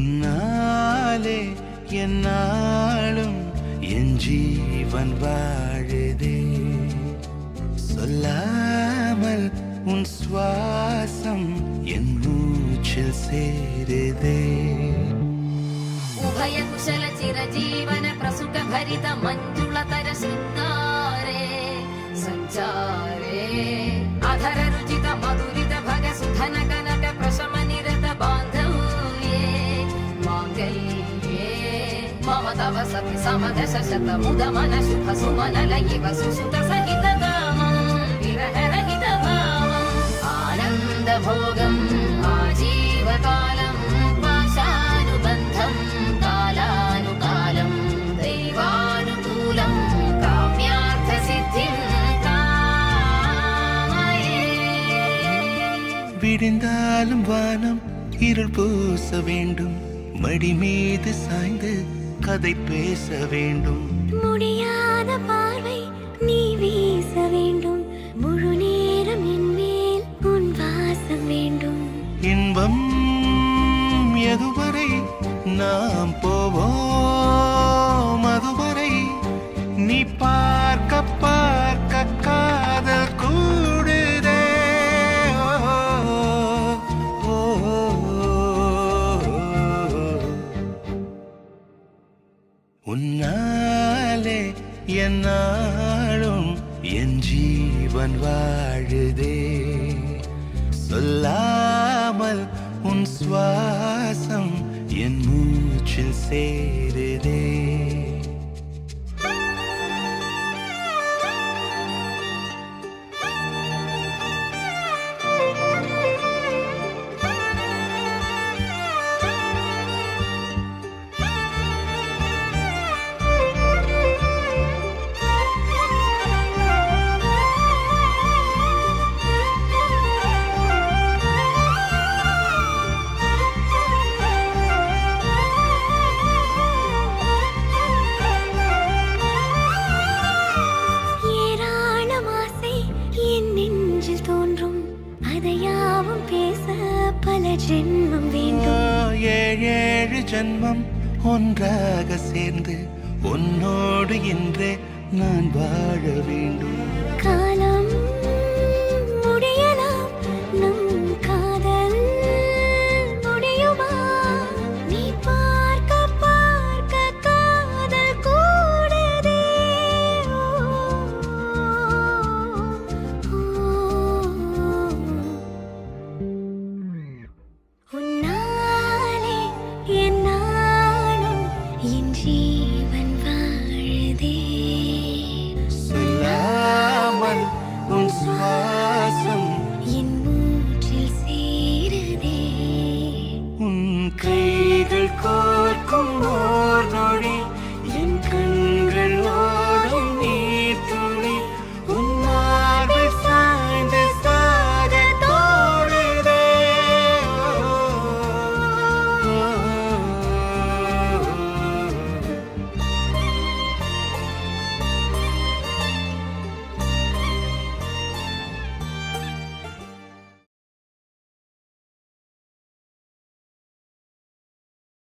உன்னாலே என்னாலும் என் ஜீவன் வாழுதே. சொல்லாமல் உன் சுவாசம் என் மூச்சில் சேருதே. उभय कुशल चिरजीवन प्रसुख भरित मञ्जुलतर शृङ्गारे सञ्चारे अधर रुचित मधुरित भग सुधन कनक प्रशम निरत बान्धव्ये माङ्गल्ये मम तव सति समदश शत मुद मन शुभ सुमन लयिव सुसुत सहित कामं विरह रहित भावम् आनन्द भोगम् आजीवकालम् पाशानुबन्धम् कालानुकालम् दैवानुकूलम् काम्यार्थ सिद्धिं कामये. விடிந்தாலும் வானம் இருள் பூச வேண்டும், மடி மீது சாய்ந்து கதை பேச வேண்டும். முடியாத பார்வை நீ வீச வேண்டும், முழு நேரம் என் மேல் உன் வாசம் வேண்டும். இன்பம் எதுவரை நாம் போவோம், அதுவரை நீ பார்க்க பார்க்க காதல் கூடுதே. ஓ, ஓ, உன்னாலே என்னாலும் என் ஜீவன் வாழுதே. சொல்லாமல் உன் சுவாசம் என் மூச்சில் சேருதே. ஏராளம் ஆசை என் நெஞ்சில் தோன்றும், அதையாவும் பேச பல ஜென்மம் வேண்டும். ஏழு ஜென்மம் ஒன்றாக சேர்ந்து உன்னோடு இன்றே நான் வாழ வேண்டும். காலா